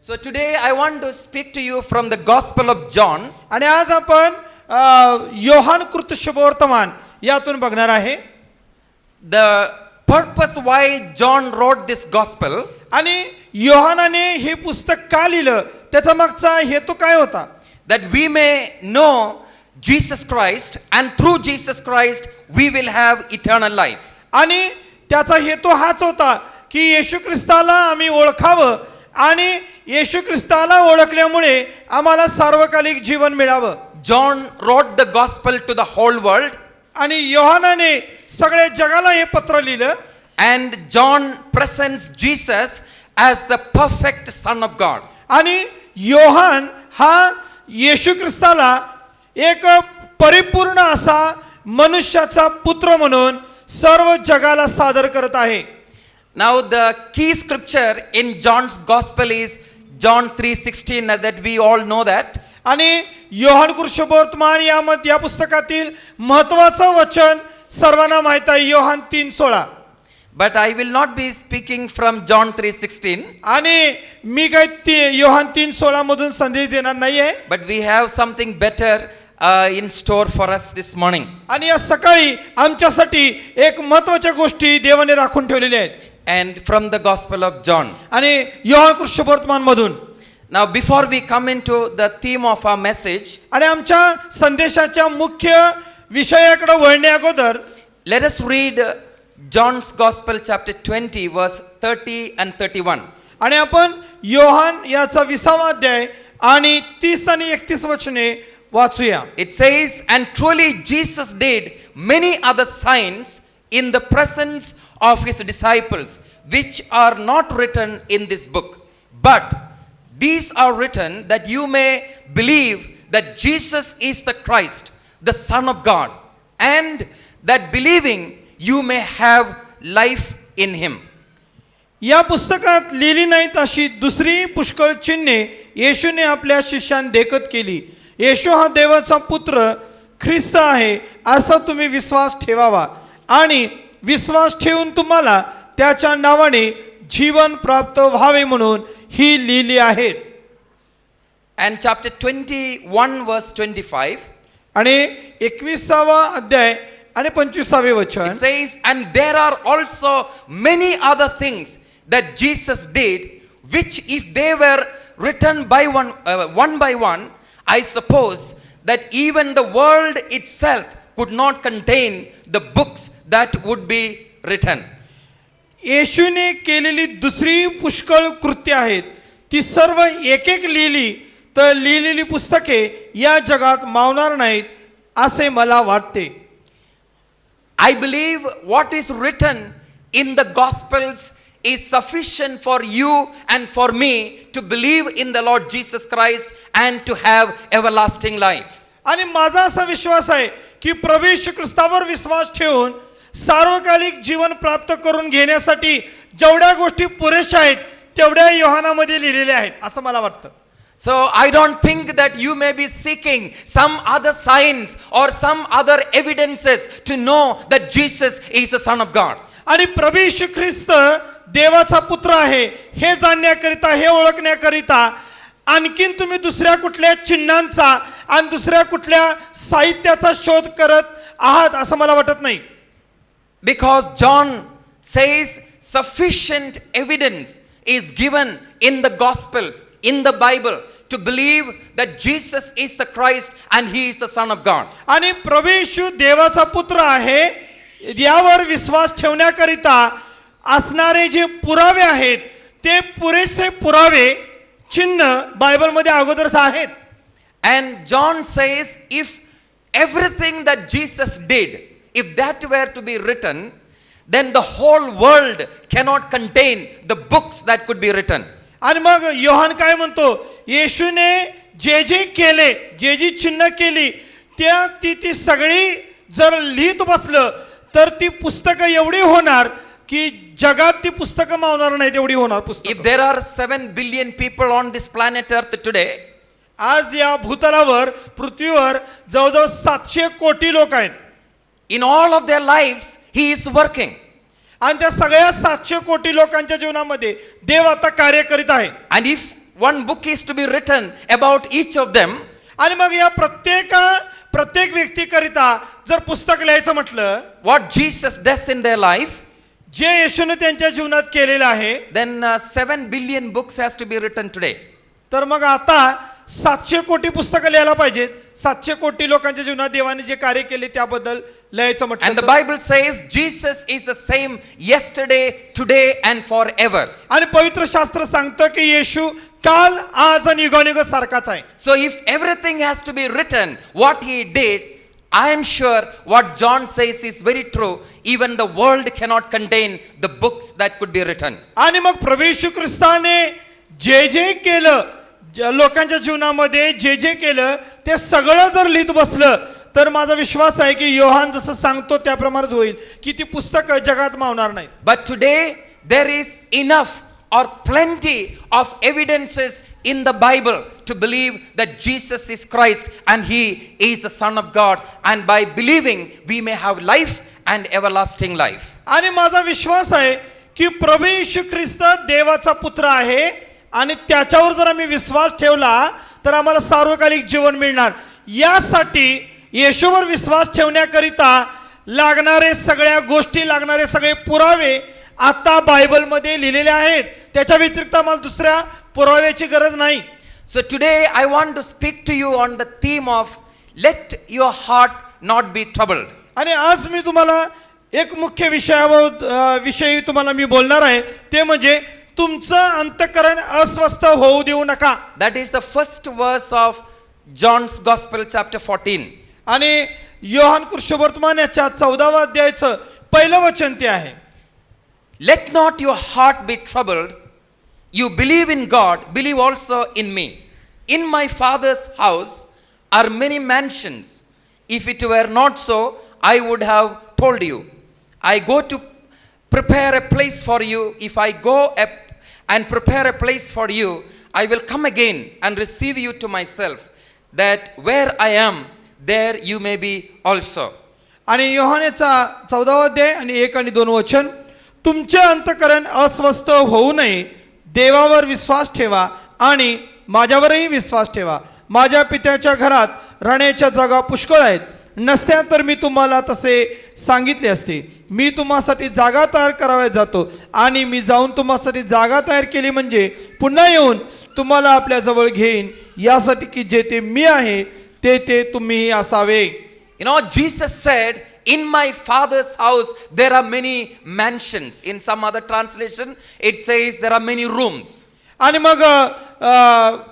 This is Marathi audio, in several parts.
So today I want to speak to you from the Gospel of John. आणि आज आपण योहान कृत शुभवर्तमान यातून बघणार आहे. The purpose why John wrote this gospel आणि योहानाने हे पुस्तक का लिहिलं त्याचा मागचा हेतू काय होता? that we may know Jesus Christ and through Jesus Christ we will have eternal life. आणि त्याचा हेतू हाच होता की येशू ख्रिस्ताला आम्ही ओळखावं आणि येशू ख्रिस्ताला ओळखल्यामुळे आम्हाला सार्वकालिक जीवन मिळावं. John wrote the gospel to the whole world आणि योहानाने सगळ्या जगाला हे पत्र लिहिलं. and John presents Jesus as the perfect Son of God. आणि योहान हा येशू ख्रिस्ताला एक परिपूर्ण असा मनुष्याचा पुत्र म्हणून सर्व जगाला सादर करत आहे. Now the key scripture in John's gospel is John 3:16 that we all know that. आणि योहान कृत शुभवर्तमान या पुस्तकातील महत्वाचं वचन सर्वांना माहित आहे, Yohan 3:16. But I will not be speaking from John 3:16. आणि मी काही योहान 3:16 मधून संदेश देणार नाहीये. But we have something better in store for us this morning. आणि या सकाळी आमच्यासाठी एक महत्वाच्या गोष्टी देवाने राखून ठेवलेल्या आहेत. And from the Gospel of John. आणि योहान कृत शुभवर्तमान मधून. Now before we come into the theme of our message, आणि आमच्या संदेशाच्या मुख्य विषयाकडे वळण्या अगोदर let us read John's Gospel chapter 20 verse 30 and 31. आणि आपण योहान याचा 20वा अध्याय आणि 30 आणि 31 वचने वाचूया. It says, and truly Jesus did many other signs in the presence of his disciples, which are not written in this book. But these are written that you may believe that Jesus is the Christ, the Son of God, and that believing you may have life in him. या पुस्तकात लिहिली नाहीत अशी दुसरी पुष्कळ चिन्हे येशूने आपल्या शिष्यां देखत केली. येशू हा देवाचा पुत्र ख्रिस्त आहे असा तुम्ही विश्वास ठेवावा आणि विश्वास ठेवून तुम्हाला त्याच्या नावाने जीवन प्राप्त व्हावे म्हणून ही लिहिली आहेत. And chapter 21 verse 25. आणि 21वा अध्याय आणि 25वे वचन. It says, and there are also many other things that Jesus did, which if they were written by one by one, I suppose that even the world itself could not contain the books that would be written. येशूने केलेली दुसरी पुष्कळ कृत्य आहेत ती सर्व एक एक लिहिली तर लिहिलेली पुस्तके या जगात मावणार नाहीत असे मला वाटते. I believe what is written in the Gospels is sufficient for you and for me to believe in the Lord Jesus Christ and to have everlasting life. आणि माझा असा विश्वास आहे की प्रभू येशू ख्रिस्तावर विश्वास ठेवून सार्वकालिक जीवन प्राप्त करून घेण्यासाठी जेवढ्या गोष्टी पुरेशा आहेत तेवढ्या योहानामध्ये लिहिलेल्या आहेत असं मला वाटतं. So I don't think that you may be seeking some other signs or some other evidences to know that Jesus is the Son of God. आणि प्रभू येशू ख्रिस्त देवाचा पुत्र आहे हे जाणण्याकरिता हे ओळखण्याकरिता आणखीन तुम्ही दुसऱ्या कुठल्या चिन्हांचा आणि दुसऱ्या कुठल्या साहित्याचा शोध करत आहात असं मला वाटत नाही. Because John says sufficient evidence is given in the Gospels, in the Bible, to believe that Jesus is the Christ and he is the Son of God. आणि प्रभू येशू देवाचा पुत्र आहे यावर विश्वास ठेवण्याकरिता असणारे जे पुरावे आहेत ते पुरेसे पुरावे चिन्ह बायबलमध्ये अगोदरच आहेत. And John says if everything that Jesus did, if that were to be written, then the whole world cannot contain the books that could be written. आणि मग योहान काय म्हणतो, येशूने जे जे केले जे जी चिन्ह केली त्या ती सगळी जर लिहित बसलं तर ती पुस्तकं एवढी होणार की जगात ती पुस्तकं मावणार नाहीत एवढी होणार पुस्तक. If there are 7 billion people on this planet Earth today, आज या भूतलावर पृथ्वीवर जवळजवळ 700 कोटी लोक आहेत. in all of their lives he is working. आणि त्या सगळ्या 700 कोटी लोकांच्या जीवनामध्ये देव आता कार्य करीत आहे. And if one book is to be written about each of them, आणि मग या प्रत्येक व्यक्तीकरिता जर पुस्तक लिहायचं म्हटलं, what Jesus does in their life, जे येशूने त्यांच्या जीवनात केलेलं आहे, then 7 billion books has to be written today. तर मग आता 700 कोटी पुस्तकं लिहायला पाहिजेत. 700 कोटी लोकांच्या जीवनात देवाने जे कार्य केले त्याबद्दल लिहायचं And म्हटलं the तर- Bible says Jesus is the same yesterday, today and forever. आणि पवित्र शास्त्र सांगतं की येशू काल, आज आणि युगानुग सारखाच आहे. So if everything has to be written, what he did, I am sure what John says is very true. Even the world cannot contain the books that could be written. आणि मग प्रभू येशू ख्रिस्ताने जे केलं, लोकांच्या जीवनामध्ये जे केलं ते सगळं जर लिहित बसलं तर माझा विश्वास आहे की योहान जसं सांगतो त्याप्रमाणेच होईल की ती पुस्तकं जगात मावणार नाहीत. But today there is enough or plenty of evidences in the Bible to believe that Jesus is Christ and he is the Son of God, and by believing we may have life and everlasting life. आणि माझा विश्वास आहे की प्रभू येशू ख्रिस्त देवाचा पुत्र आहे आणि त्याच्यावर जर आम्ही विश्वास ठेवला तर आम्हाला सार्वकालिक जीवन मिळणार. यासाठी येशूवर विश्वास ठेवण्याकरिता लागणारे सगळ्या गोष्टी, लागणारे सगळे पुरावे आता बायबलमध्ये लिहिलेले आहेत. त्याच्या व्यतिरिक्त आम्हाला दुसऱ्या पुराव्याची गरज नाही. So today I want to speak to you on the theme of let your heart not be troubled. आणि आज मी तुम्हाला एक मुख्य विषयी तुम्हाला मी बोलणार आहे, ते म्हणजे तुमचं अंतःकरण अस्वस्थ होऊ देऊ नका. That is the first verse of John's Gospel chapter 14. आणि योहान कृष्णवर्तमान याच्या 14व्या अध्यायाचं पहिलं वचन ते आहे. Let not your heart be troubled. You believe in God, believe also in me. In my Father's house are many mansions. If it were not so, I would have told you. I go to prepare a place for you. If I go and prepare a place for you, I will come again and receive you to myself, that where I am, there you may be also. आणि योहानेचा 14वा अध्याय आणि 1 आणि 2 वचन. तुमचे अंतःकरण अस्वस्थ होऊ नये, देवावर विश्वास ठेवा आणि माझ्यावरही विश्वास ठेवा. माझ्या पित्याच्या घरात राहण्याच्या जागा पुष्कळ आहेत. नसत्या तर मी तुम्हाला तसे सांगितले असते. मी तुम्हासाठी जागा तयार करावयास जातो आणि मी जाऊन तुम्हासाठी जागा तयार केली म्हणजे पुन्हा येऊन तुम्हाला आपल्या जवळ घेईन, यासाठी की जेथे मी आहे ते तुम्हीही असावे. You know, Jesus said, in my Father's house there are many mansions. In some other translation it says there are many rooms. आणि मग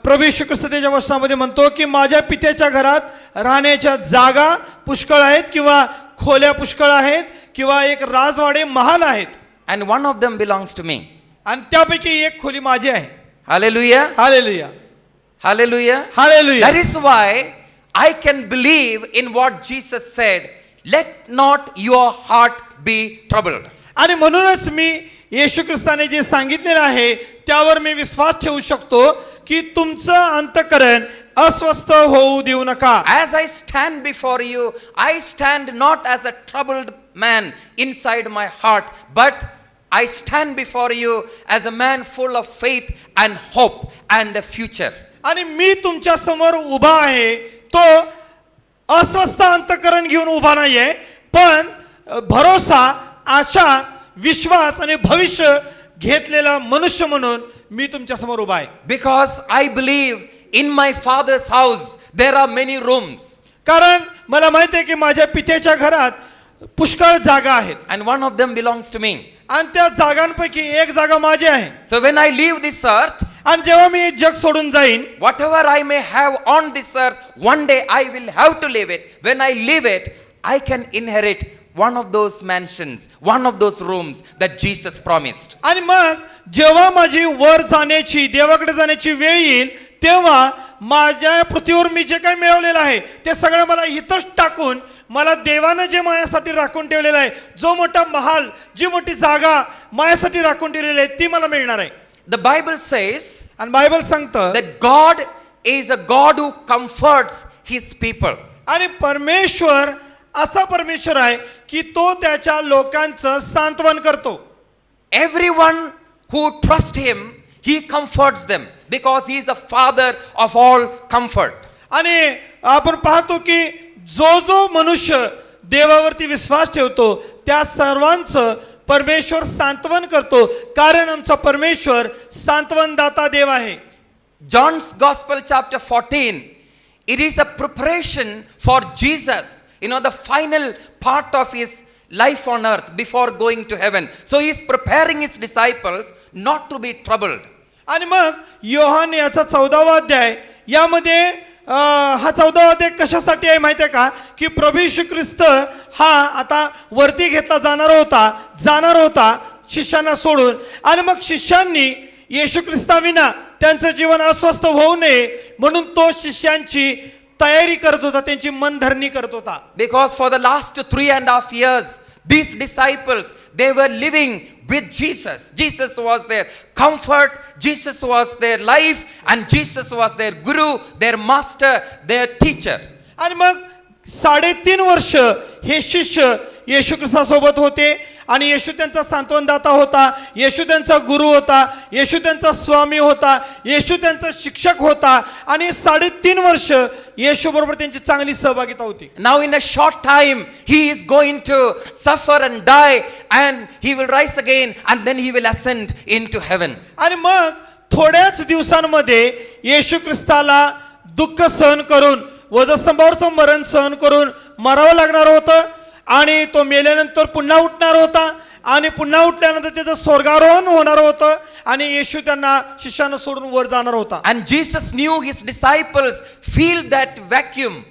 प्रभू येशू ख्रिस्त त्याच्या वचनामध्ये म्हणतो की माझ्या पित्याच्या घरात राहण्याच्या जागा पुष्कळ आहेत, किंवा खोल्या पुष्कळ आहेत, किंवा एक राजवाडे महाल आहेत. And one of them belongs to me. आणि त्यापैकी एक खोली माझी आहे. Hallelujah. Hallelujah, Hallelujah. Hallelujah. That is why I can believe in what Jesus said. Let not your heart be troubled. आणि म्हणूनच मी येशू ख्रिस्ताने जे सांगितलेलं आहे त्यावर मी विश्वास ठेवू शकतो की तुमचं अंतःकरण अस्वस्थ होऊ देऊ नका. As I stand before you, I stand not as a troubled man inside my heart, but I stand before you as a man full of faith and hope and a future. आणि मी तुमच्या समोर उभा आहे, तो अस्वस्थ अंतःकरण घेऊन उभा नाहीये, पण भरोसा, आशा, विश्वास आणि भविष्य घेतलेला मनुष्य म्हणून मी तुमच्या समोर उभा आहे. Because I believe in my Father's house there are many rooms. कारण मला माहिती आहे की माझ्या पित्याच्या घरात पुष्कळ जागा आहेत And one of them belongs to me. आणि त्या जागांपैकी एक जागा माझी आहे. So when I leave this earth, आणि जेव्हा मी हे जग सोडून जाईन, whatever I may have on this earth, one day I will have to leave it. When I leave it, I can inherit one of those mansions, one of those rooms that Jesus promised. आणि मग जेव्हा माझी वर जाण्याची, देवाकडे जाण्याची वेळ येईल, तेव्हा माझ्या पृथ्वीवर मी जे काही मिळवलेलं आहे ते सगळं मला इथंच टाकून, मला देवानं जे माझ्यासाठी राखून ठेवलेलं आहे, जो मोठा महाल, जी मोठी जागा माझ्यासाठी राखून ठेवलेली आहे, ती मला मिळणार आहे. The Bible says आणि बायबल सांगतं that God is a God who comforts his people. आणि परमेश्वर असा परमेश्वर आहे की तो त्याच्या लोकांचं सांत्वन करतो. Everyone who trusts him He comforts them because he is the father of all comfort. आणि आपण पाहतो की जो जो मनुष्य देवावरती विश्वास ठेवतो त्या सर्वांचं परमेश्वर सांत्वन करतो, कारण आमचा परमेश्वर सांत्वनदाता देव आहे. John's Gospel chapter 14, it is a preparation for Jesus, the final part of his life on earth before going to heaven. So he is preparing his disciples not to be troubled. आणि मग योहान याचा 14वा अध्याय, यामध्ये हा 14वा अध्याय कशासाठी आहे माहिती आहे का, की प्रभू येशू ख्रिस्त हा आता वरती घेतला जाणार होता शिष्यांना सोडून. आणि मग शिष्यांनी येशू ख्रिस्ताविना त्यांचं जीवन अस्वस्थ होऊ नये म्हणून तो शिष्यांची तयारी करत होता, त्यांची मनधरणी करत होता. Because for the last 3.5 years, these disciples, they were living with Jesus. Jesus was their comfort, Jesus was their life, and Jesus was their guru, their master, their teacher. आणि मग 3.5 वर्ष हे शिष्य येशू ख्रिस्तासोबत होते आणि येशू त्यांचा सांत्वनदाता होता, येशू त्यांचा गुरु होता, येशू त्यांचा स्वामी होता, येशू त्यांचा शिक्षक होता. आणि 3.5 वर्ष येशू बरोबर त्यांची चांगली सहभागिता होती. Now in a short time he is going to suffer and die, and he will rise again, and then he will ascend into heaven. आणि मग थोड्याच दिवसांमध्ये येशू ख्रिस्ताला दुःख सहन करून, वधस्तंभावरचं मरण सहन करून मरावं लागणार होतं, आणि तो मेल्यानंतर पुन्हा उठणार होता, आणि पुन्हा उठल्यानंतर त्याचं स्वर्गारोहण होणार होतं, आणि येशू त्यांना शिष्यांना सोडून वर जाणार होता. And Jesus knew his disciples feel that vacuum,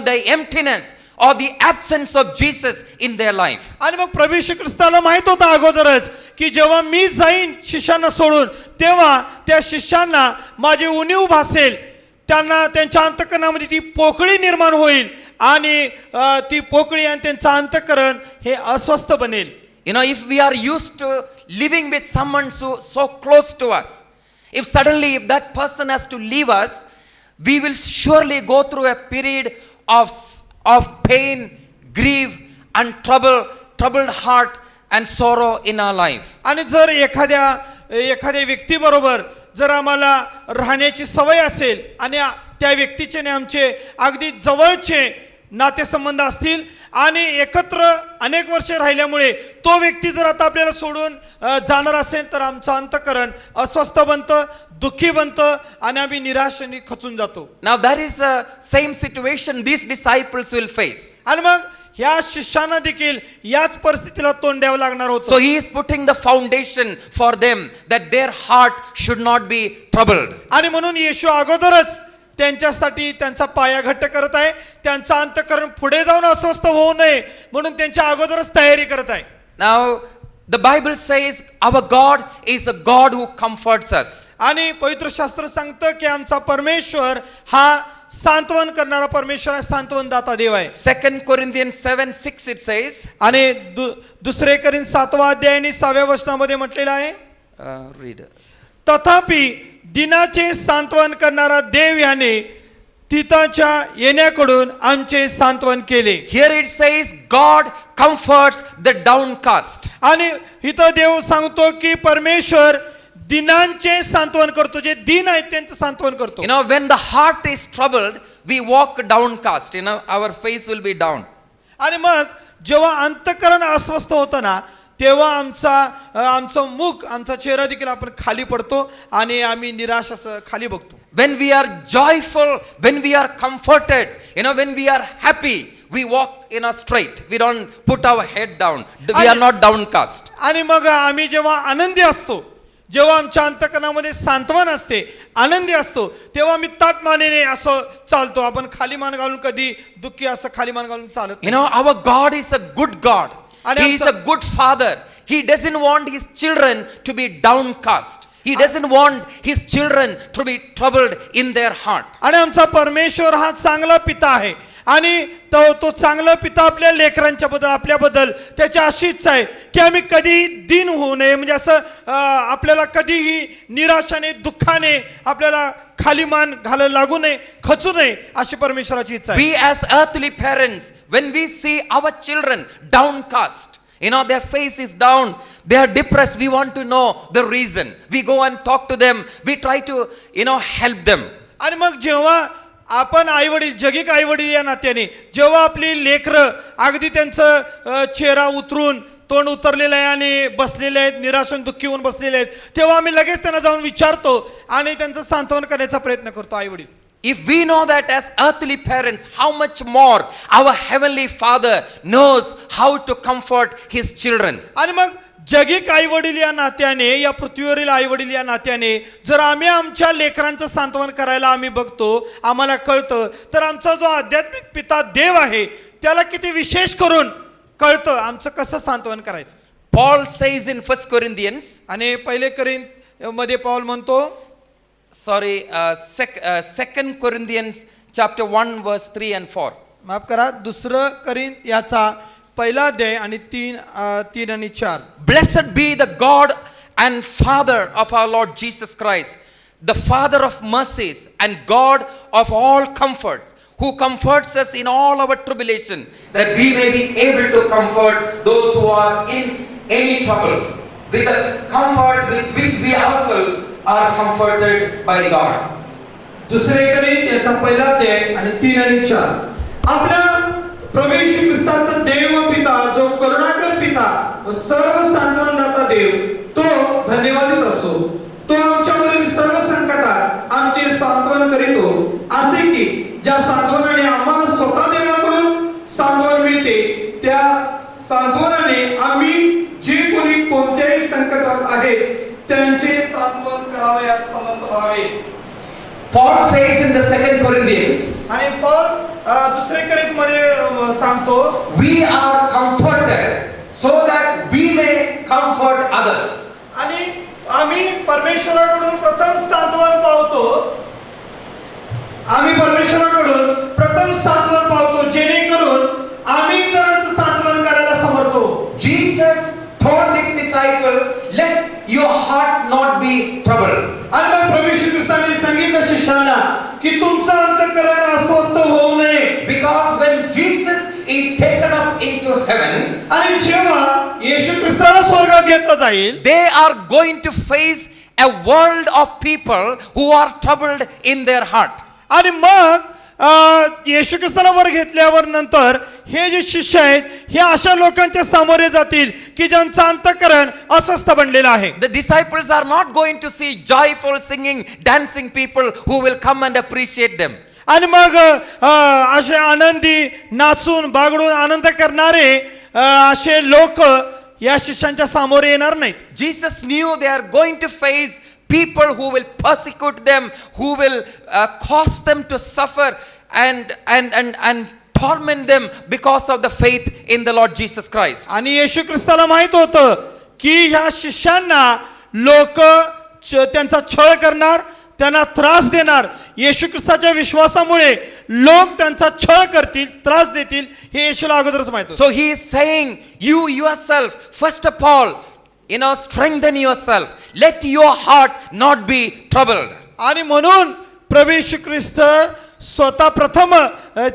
the emptiness or the absence of Jesus in their life. आणि मग प्रभू येशू ख्रिस्ताला माहित होतं अगोदरच की जेव्हा मी जाईन शिष्यांना सोडून, तेव्हा त्या शिष्यांना माझी उणीव भासेल, त्यांना त्यांच्या अंतःकरणामध्ये ती पोकळी निर्माण होईल, आणि ती पोकळी आणि त्यांचं अंतःकरण हे अस्वस्थ बनेल. If we are used to living with someone so close to us, if that person has to leave us, we will surely go through a period of pain, grief, and troubled heart and sorrow in our life. आणि जर एखाद्या व्यक्तीबरोबर जर आम्हाला राहण्याची सवय असेल आणि त्या व्यक्तीचे आणि आमचे अगदी जवळचे नातेसंबंध असतील आणि एकत्र अनेक वर्षे राहिल्यामुळे तो व्यक्ती जर आता आपल्याला सोडून जाणार असेल, तर आमचं अंतःकरण अस्वस्थ बनतं, दुःखी बनतं, आणि आम्ही निराशेने खचून जातो. Now that is the same situation these disciples will face. आणि मग ह्या शिष्यांना देखील याच परिस्थितीला तोंड द्यावं लागणार होतं. So he is putting the foundation for them that their heart should not be troubled. आणि म्हणून येशू अगोदरच त्यांच्यासाठी त्यांचा पाया घट्ट करत आहे, त्यांचं अंतःकरण पुढे जाऊन अस्वस्थ होऊ नये म्हणून त्यांच्या अगोदरच तयारी करत आहे. Now the Bible says our God is a God who comforts us. आणि पवित्र शास्त्र सांगतं की आमचा परमेश्वर हा सांत्वन करणारा परमेश्वर आहे, सांत्वनदाता देव आहे. 2 Corinthians 7:6 it says. आणि 2 कोरिंथ 7वा अध्याय आणि 6व्या वचनामध्ये म्हटलेलं आहे, Read. तथापि दिनाचे सांत्वन करणारा देव याने तिताच्या येण्याकडून आमचे सांत्वन केले. Here it says God comforts the downcast. आणि इथं देव सांगतो की परमेश्वर दिनांचे सांत्वन करतो, जे दिन आहेत त्यांचं सांत्वन करतो. When the heart is troubled, we walk downcast. Our face will be down. आणि मग जेव्हा अंतःकरण अस्वस्थ होतं ना, तेव्हा आमचं मुख, आमचा चेहरा देखील आपण खाली पडतो आणि आम्ही निराश असं खाली बघतो. When we are joyful, when we are comforted, when we are happy, we walk straight. We don't put our head down. We are not downcast. आणि मग आम्ही जेव्हा आनंदी असतो, जेव्हा आमच्या अंतःकरणामध्ये सांत्वन असते, आनंदी असतो, तेव्हा आम्ही ताठ मानेने असं चालतो. आपण खाली मान घालून कधी दुःखी असं खाली मान घालून चालत नाही. Our God is a good God. He is a good father. He doesn't want his children to be downcast. He doesn't want his children to be troubled in their heart. आणि आमचा परमेश्वर हा चांगला पिता आहे, आणि तो चांगला पिता आपल्या लेकरांच्या बद्दल, आपल्याबद्दल त्याची अशी इच्छा आहे की आम्ही कधीही दीन होऊ नये, म्हणजे असं आपल्याला कधीही निराशाने, दुःखाने आपल्याला खाली मान घालायला लागू नये, खचू नये, अशी परमेश्वराची इच्छा आहे. We as earthly parents, when we see our children downcast, their face is down, they are depressed, we want to know the reason. We go and talk to them. We try to, help them. आणि मग जेव्हा आपण आईवडील जगिक आईवडील या नात्याने जेव्हा आपली लेकरं अगदी त्यांचं चेहरा उतरून तोंड उतरलेलं आहे आणि बसलेले आहेत, निराश आणि दुःखी होऊन बसलेले आहेत, तेव्हा आम्ही लगेच त्यांना जाऊन विचारतो आणि त्यांचं सांत्वन करण्याचा प्रयत्न करतो आईवडील. If we know that as earthly parents, how much more our heavenly Father knows how to comfort his children. आणि मग जगिक आईवडील या नात्याने, या पृथ्वीवरील आईवडील या नात्याने जर आम्ही आमच्या लेकरांचं सांत्वन करायला आम्ही बघतो, आम्हाला कळतं, तर आमचा जो आध्यात्मिक पिता देव आहे त्याला किती विशेष करून कळतं आमचं कसं सांत्वन करायचं. Paul says in 1 Corinthians, आणि पहिले करिंथ मध्ये पौल म्हणतो, 2 Corinthians chapter 1 verse 3 and 4. माफ करा, दुसरं करिंथ याचा पहिला अध्याय आणि 3 आणि 4. Blessed be the God and Father of our Lord Jesus Christ, the Father of mercies and God of all comforts, who comforts us in all our tribulation, that we may be able to comfort those who are in any trouble, with the comfort with which we ourselves are comforted by God. दुसरे करिंथ याचा पहिला अध्याय आणि 3 आणि 4. आपल्या प्रभू येशू ख्रिस्ताचा देव व पिता, जो करुणाकर पिता व सर्व सांत्वनदाता देव, तो धन्यवादित असो. तो आमच्यावरील सर्व संकटात आमचे सांत्वन करीतो, असे की ज्या सांत्वनाने आम्हाला स्वतः देवाकडून सांत्वन मिळते, त्या सांत्वनाने आम्ही जे कोणी कोणत्याही संकटात आहेत त्यांचे सांत्वन करावयास समर्थ व्हावे. Paul says in the 2 Corinthians, आणि पौल दुसरे करिंथ मध्ये सांगतो, we are comforted so that we may comfort others. आणि आम्ही परमेश्वराकडून प्रथम सांत्वन पावतो, आम्ही परमेश्वराकडून प्रथम सांत्वन पावतो जेणेकरून आम्ही इतरांचं सांत्वन करायला समर्थ होऊ. Jesus told his disciples, let your heart not be troubled. आणि मग प्रभू येशू ख्रिस्ताने सांगितलं शिष्यांना की तुमचं अंतःकरण अस्वस्थ होऊ नये. Because when Jesus is taken up into heaven, आणि जेव्हा येशू ख्रिस्ताला स्वर्गात घेतलं जाईल, they are going to face a world of people who are troubled in their heart. आणि मग येशू ख्रिस्ताला वर घेतल्यावर नंतर हे जे शिष्य आहेत हे अशा लोकांच्या सामोरे जातील की ज्यांचं अंतःकरण अस्वस्थ बनलेलं आहे. The disciples are not going to see joyful singing, dancing people who will come and appreciate them. आणि मग असे आनंदी नाचून बागडून आनंद करणारे असे लोक या शिष्यांच्या सामोरे येणार नाहीत. Jesus knew they are going to face people who will persecute them, who will cause them to suffer and torment them because of the faith in the Lord Jesus Christ. आणि येशू ख्रिस्ताला माहित होतं की ह्या शिष्यांना लोक त्यांचा छळ करणार, त्यांना त्रास देणार. येशू ख्रिस्ताच्या विश्वासामुळे लोक त्यांचा छळ करतील, त्रास देतील, हे येशूला अगोदरच माहित होतं. So he is saying, you yourself, first of all, strengthen yourself. Let your heart not be troubled. आणि म्हणून प्रभू येशू ख्रिस्त स्वतः प्रथम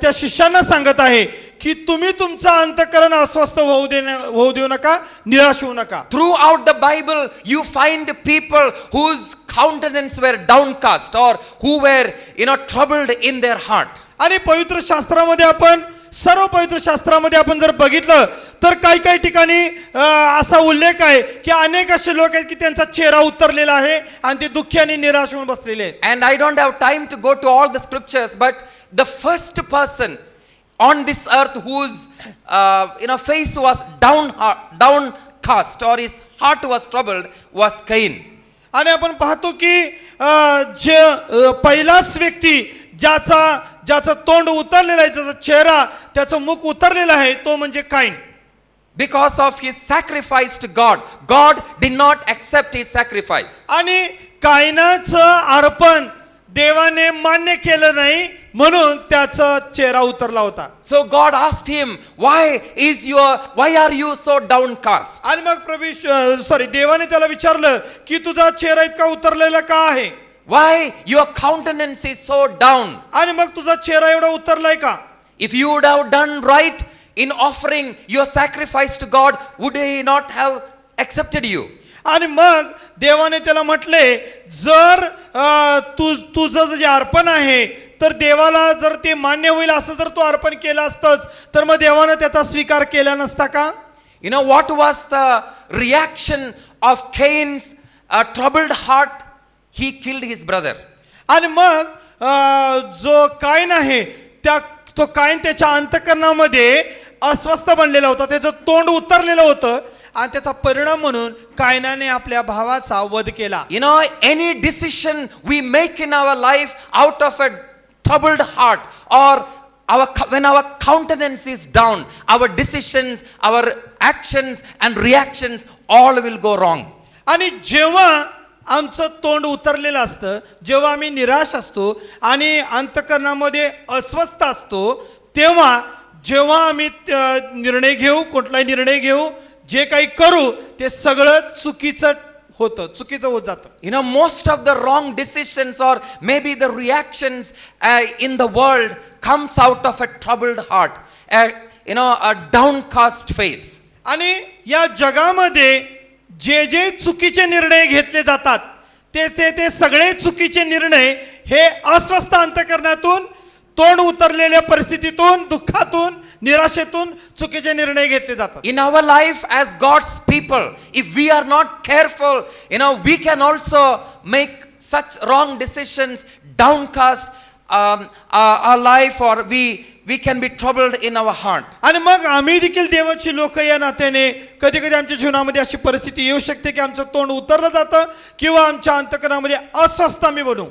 त्या शिष्यांना सांगत आहे की तुम्ही तुमचं अंतःकरण अस्वस्थ होऊ देऊ नका, निराश होऊ नका. Throughout the Bible, you find people whose countenance were downcast or who were, troubled in their heart. आणि पवित्र शास्त्रामध्ये आपण सर्व पवित्र शास्त्रामध्ये आपण जर बघितलं तर काही ठिकाणी असा उल्लेख आहे की अनेक असे लोक आहेत की त्यांचा चेहरा उतरलेला आहे आणि ते दुःखी आणि निराश होऊन बसलेले आहेत. And I don't have time to go to all the scriptures, but the first person on this earth whose face was downcast or his heart was troubled was Cain. आणि आपण पाहतो की जे पहिलाच व्यक्ती ज्याचं तोंड उतरलेलं आहे, ज्याचा चेहरा, त्याचं मुख उतरलेलं आहे, तो म्हणजे काईन. Because of his sacrifice to God, God did not accept his sacrifice. आणि काईनाचं अर्पण देवाने मान्य केलं नाही म्हणून त्याचा चेहरा उतरला होता. So God asked him, why are you so downcast? आणि मग देवाने त्याला विचारलं की तुझा चेहरा इतका उतरलेला का आहे? Why your countenance is so down? आणि मग तुझा चेहरा एवढा उतरलाय का? If you would have done right in offering your sacrifice to God, would he not have accepted you. आणि मग देवाने त्याला म्हटले, जर तुझं जे अर्पण आहे तर देवाला जर ते मान्य होईल असं जर तू अर्पण केलं असतंस तर मग देवानं त्याचा स्वीकार केला नसता का? You know what was the reaction of Cain's troubled heart? He killed his brother. आणि मग जो कायन आहे तो कायन त्याच्या अंतःकरणामध्ये अस्वस्थ बनलेला होता, त्याचं तोंड उतरलेलं होतं आणि त्याचा परिणाम म्हणून कायनाने आपल्या भावाचा वध केला. You know, any decision we make in our life out of a troubled heart, or when our countenance is down, our decisions, our actions and reactions all will go wrong. आणि जेव्हा आमचं तोंड उतरलेलं असतं, जेव्हा आम्ही निराश असतो आणि अंतःकरणामध्ये अस्वस्थ असतो, तेव्हा जेव्हा आम्ही निर्णय घेऊ, कुठलाही निर्णय घेऊ, जे काही करू ते सगळं चुकीचं होत जातं. You know, most of the wrong decisions or maybe the reactions in the world comes out of a troubled heart, a downcast face. आणि या जगामध्ये जे चुकीचे निर्णय घेतले जातात ते सगळे चुकीचे निर्णय हे अस्वस्थ अंतःकरणातून, तोंड उतरलेल्या परिस्थितीतून, दुःखातून, निराशेतून चुकीचे निर्णय घेतले जातात. In our life as God's people, if we are not careful, we can also make such wrong decisions, downcast our life, or we can be troubled in our heart. आणि मग आम्ही देखील देवाची लोक या नात्याने कधी कधी आमच्या जीवनामध्ये अशी परिस्थिती येऊ शकते की आमचं तोंड उतरलं जातं किंवा आमच्या अंतःकरणामध्ये अस्वस्थ आम्ही बनू.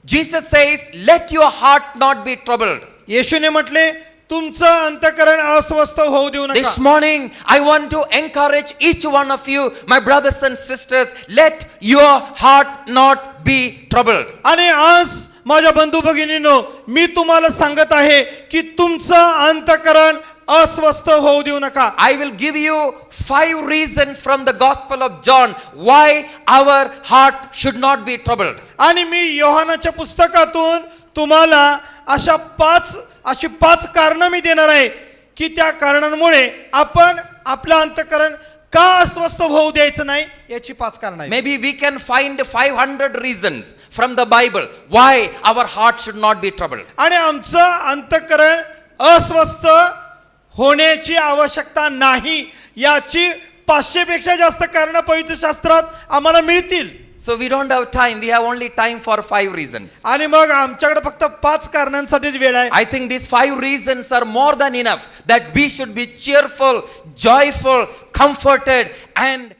Jesus says, let your heart not be troubled. येशूने म्हटले, तुमचं अंतःकरण अस्वस्थ होऊ देऊ नका. This morning, I want to encourage each one of you, my brothers and sisters, let your heart not be troubled. आणि आज माझ्या बंधू भगिनींनो, मी तुम्हाला सांगत आहे की तुमचं अंतःकरण अस्वस्थ होऊ देऊ नका. I will give you 5 reasons from the Gospel of John why our heart should not be troubled. आणि मी योहानाच्या पुस्तकातून तुम्हाला अशी पाच कारणं मी देणार आहे की त्या कारणांमुळे आपण आपलं अंतःकरण का अस्वस्थ होऊ द्यायचं नाही, याची 5 कारणं आहेत. Maybe we can find 500 reasons from the Bible why our heart should not be troubled. आणि आमचं अंतःकरण अस्वस्थ होण्याची आवश्यकता नाही याची 500 पेक्षा जास्त कारणं पवित्र शास्त्रात आम्हाला मिळतील. So we don't have time. We have only time for 5 reasons. आणि मग आमच्याकडे फक्त 5 कारणांसाठीच वेळ आहे. I think these 5 reasons are more than enough that we should be cheerful, joyful, comforted and